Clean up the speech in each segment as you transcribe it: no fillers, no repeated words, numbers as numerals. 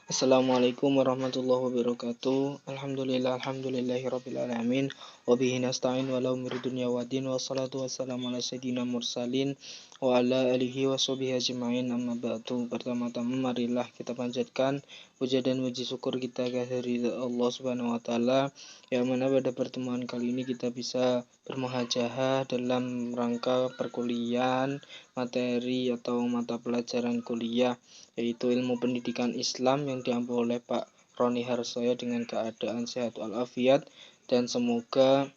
Assalamualaikum warahmatullahi wabarakatuh. Alhamdulillahirabbil alamin wa bihi nasta'in wa la umuri dunya waddin wassalatu wassalamu ala sayyidina mursalin wa ala alihi wa sahbihi ajma'in amma ba'du. Pertama-tama marilah kita panjatkan puja dan puji syukur kita kehadirat Allah Subhanahu wa taala yang mana pada pertemuan kali ini kita bisa bermuhajahah dalam rangka perkuliahan materi atau mata pelajaran kuliah yaitu ilmu pendidikan Islam yang diampu oleh Pak Roni Harsoyo dengan keadaan sehat walafiat, dan semoga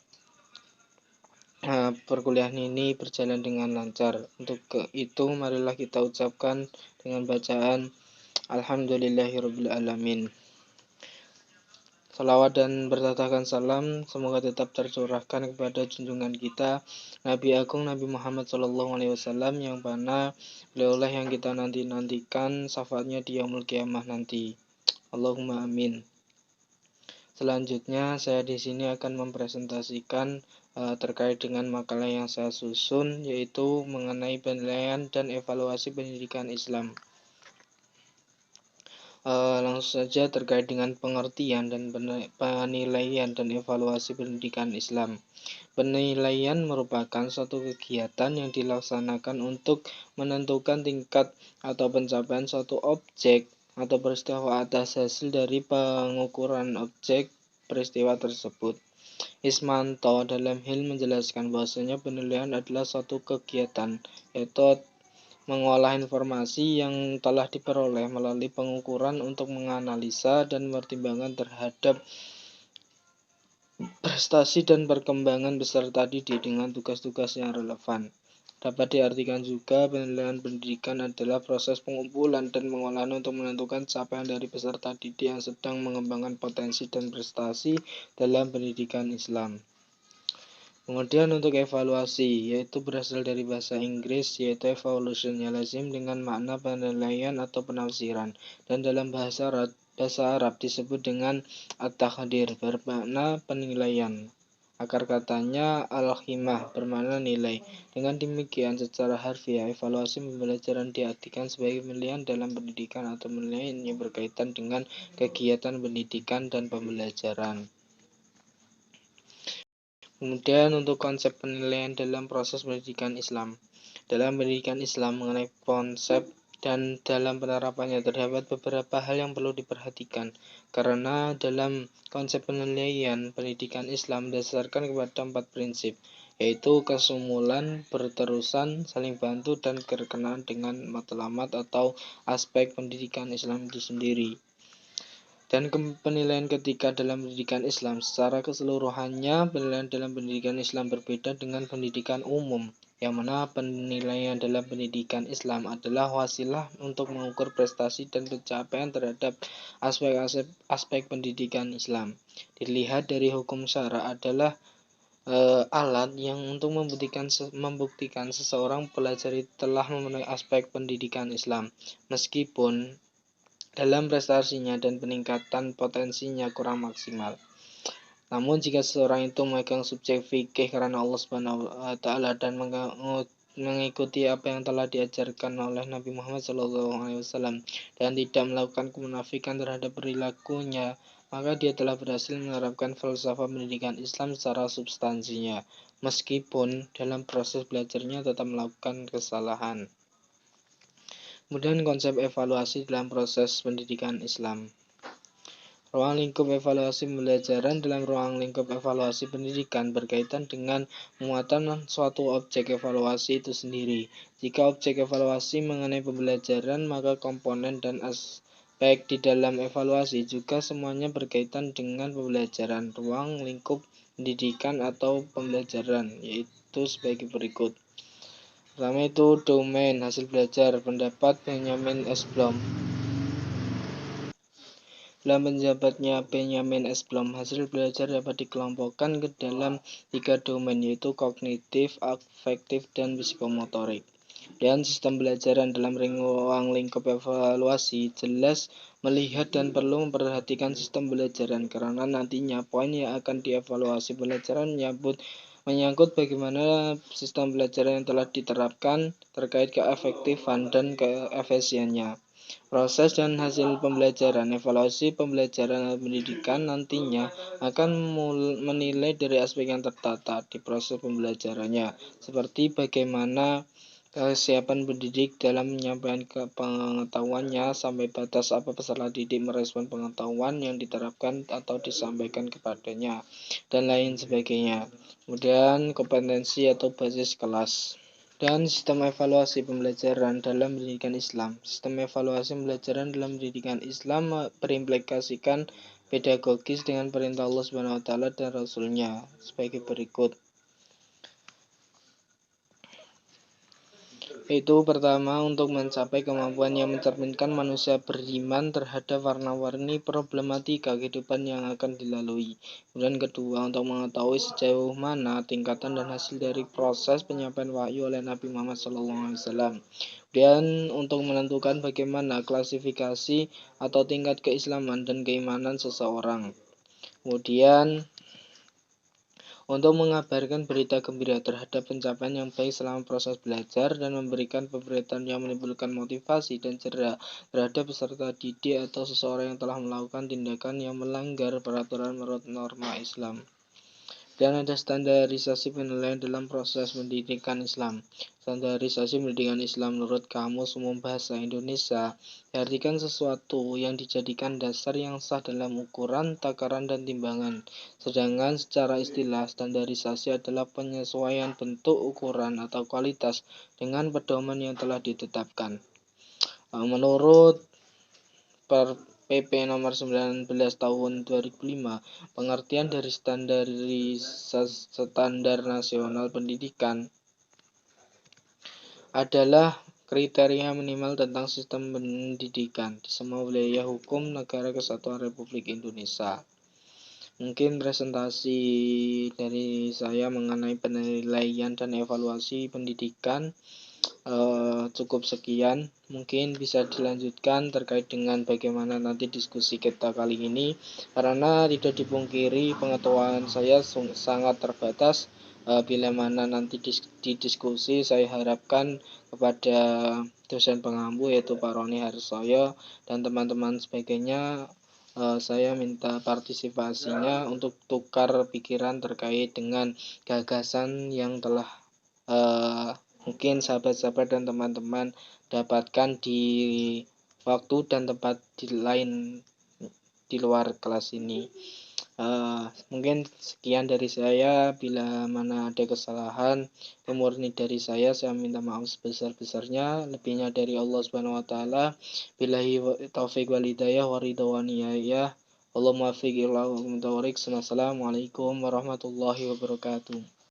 perkuliahan ini berjalan dengan lancar. Untuk itu marilah kita ucapkan dengan bacaan Alhamdulillahirabbil alamin. Salawat dan bertatakan salam semoga tetap tercurahkan kepada junjungan kita Nabi Agung Nabi Muhammad SAW yang mana beliaulah yang kita nantikan syafaatnya di yaumul kiamah nanti. Allahumma amin. Selanjutnya saya di sini akan mempresentasikan terkait dengan makalah yang saya susun, yaitu mengenai penilaian dan evaluasi pendidikan Islam. Langsung saja terkait dengan pengertian dan penilaian dan evaluasi pendidikan Islam. Penilaian merupakan suatu kegiatan yang dilaksanakan untuk menentukan tingkat atau pencapaian suatu objek atau peristiwa atas hasil dari pengukuran objek peristiwa tersebut. Ismanto dalam hal menjelaskan bahwasanya penilaian adalah suatu kegiatan, yaitu mengolah informasi yang telah diperoleh melalui pengukuran untuk menganalisa dan pertimbangan terhadap prestasi dan perkembangan peserta didik dengan tugas-tugas yang relevan. Dapat diartikan juga penilaian pendidikan adalah proses pengumpulan dan pengolahan untuk menentukan capaian dari peserta didik yang sedang mengembangkan potensi dan prestasi dalam pendidikan Islam. Kemudian untuk evaluasi, yaitu berasal dari bahasa Inggris, yaitu evaluation, yang lazim dengan makna penilaian atau penafsiran, dan dalam bahasa Arab disebut dengan at-taqdir, bermakna penilaian. Akar katanya al-himah, bermakna nilai. Dengan demikian, secara harfiah, evaluasi pembelajaran diartikan sebagai penilaian dalam pendidikan atau penilaian yang berkaitan dengan kegiatan pendidikan dan pembelajaran. Kemudian untuk konsep penilaian dalam proses pendidikan Islam. Dalam pendidikan Islam mengenai konsep dan dalam penerapannya terdapat beberapa hal yang perlu diperhatikan, karena dalam konsep penilaian pendidikan Islam berdasarkan kepada 4 prinsip, yaitu kesumulan, berterusan, saling bantu, dan berkenaan dengan matlamat atau aspek pendidikan Islam itu sendiri. Dan penilaian ketiga dalam pendidikan Islam secara keseluruhannya, penilaian dalam pendidikan Islam berbeda dengan pendidikan umum, yang mana penilaian dalam pendidikan Islam adalah wasilah untuk mengukur prestasi dan pencapaian terhadap aspek pendidikan Islam. Dilihat dari hukum syara adalah alat yang untuk membuktikan seseorang pelajari telah memenuhi aspek pendidikan Islam, meskipun dalam prestasinya dan peningkatan potensinya kurang maksimal. Namun jika seseorang itu memegang subjek fikih karena Allah Subhanahu wa taala dan mengikuti apa yang telah diajarkan oleh Nabi Muhammad SAW dan tidak melakukan kemunafikan terhadap perilakunya, maka dia telah berhasil menerapkan falsafah pendidikan Islam secara substansinya, meskipun dalam proses belajarnya tetap melakukan kesalahan. Kemudian konsep evaluasi dalam proses pendidikan Islam. Ruang lingkup evaluasi pembelajaran. Dalam ruang lingkup evaluasi pendidikan berkaitan dengan muatan suatu objek evaluasi itu sendiri. Jika objek evaluasi mengenai pembelajaran, maka komponen dan aspek di dalam evaluasi juga semuanya berkaitan dengan pembelajaran. Ruang lingkup pendidikan atau pembelajaran yaitu sebagai berikut. Pertama itu domain hasil belajar. Pendapat Benjamin S. Bloom. Dalam pendapat Benjamin S. Bloom, hasil belajar dapat dikelompokkan ke dalam 3 domain, yaitu kognitif, afektif, dan psikomotorik. Dan sistem belajaran dalam ruang lingkup evaluasi jelas melihat dan perlu memperhatikan sistem belajaran, karena nantinya poin yang akan dievaluasi pelajaran menyangkut bagaimana sistem belajaran yang telah diterapkan terkait keefektifan dan keefisiennya. Proses dan hasil pembelajaran. Evaluasi pembelajaran dan pendidikan nantinya akan menilai dari aspek yang tertata di proses pembelajarannya, seperti bagaimana kesiapan pendidik dalam menyampaikan pengetahuannya, sampai batas apa peserta didik merespon pengetahuan yang diterapkan atau disampaikan kepadanya, dan lain sebagainya. Kemudian kompetensi atau basis kelas. Dan sistem evaluasi pembelajaran dalam pendidikan Islam. Sistem evaluasi pembelajaran dalam pendidikan Islam berimplikasikan pedagogis dengan perintah Allah Subhanahu wa taala dan Rasul-Nya sebagai berikut. Itu pertama, untuk mencapai kemampuan yang mencerminkan manusia beriman terhadap warna-warni problematika kehidupan yang akan dilalui. Kemudian kedua, untuk mengetahui sejauh mana tingkatan dan hasil dari proses penyampaian wahyu oleh Nabi Muhammad SAW. Kemudian untuk menentukan bagaimana klasifikasi atau tingkat keislaman dan keimanan seseorang. Kemudian untuk mengabarkan berita gembira terhadap pencapaian yang baik selama proses belajar dan memberikan pemberitaan yang menimbulkan motivasi dan ceria terhadap peserta didik atau seseorang yang telah melakukan tindakan yang melanggar peraturan menurut norma Islam. Dan ada standarisasi penilaian dalam proses pendidikan Islam. Standarisasi pendidikan Islam menurut Kamus Umum Bahasa Indonesia diartikan sesuatu yang dijadikan dasar yang sah dalam ukuran, takaran, dan timbangan. Sedangkan secara istilah, standarisasi adalah penyesuaian bentuk, ukuran, atau kualitas dengan pedoman yang telah ditetapkan. Menurut PP nomor 19 tahun 2005, pengertian dari standar nasional pendidikan adalah kriteria minimal tentang sistem pendidikan di semua wilayah hukum Negara Kesatuan Republik Indonesia. Mungkin presentasi dari saya mengenai penilaian dan evaluasi pendidikan cukup sekian. Mungkin bisa dilanjutkan terkait dengan bagaimana nanti diskusi kita kali ini, karena tidak dipungkiri pengetahuan saya sangat terbatas. Bila mana nanti di diskusi, saya harapkan kepada dosen pengampu yaitu Pak Roni Harsoyo dan teman-teman sebagainya, saya minta partisipasinya untuk tukar pikiran terkait dengan gagasan yang telah mungkin sahabat-sahabat dan teman-teman dapatkan di waktu dan tempat lain di luar kelas ini. Mungkin sekian dari saya. Bila mana ada kesalahan murni dari saya minta maaf sebesar-besarnya. Lebihnya dari Allah Subhanahu wa taala. Billahi taufiq wal hidayah wa ridwaniyah. Allahumma fiq ila. Assalamualaikum warahmatullahi wabarakatuh.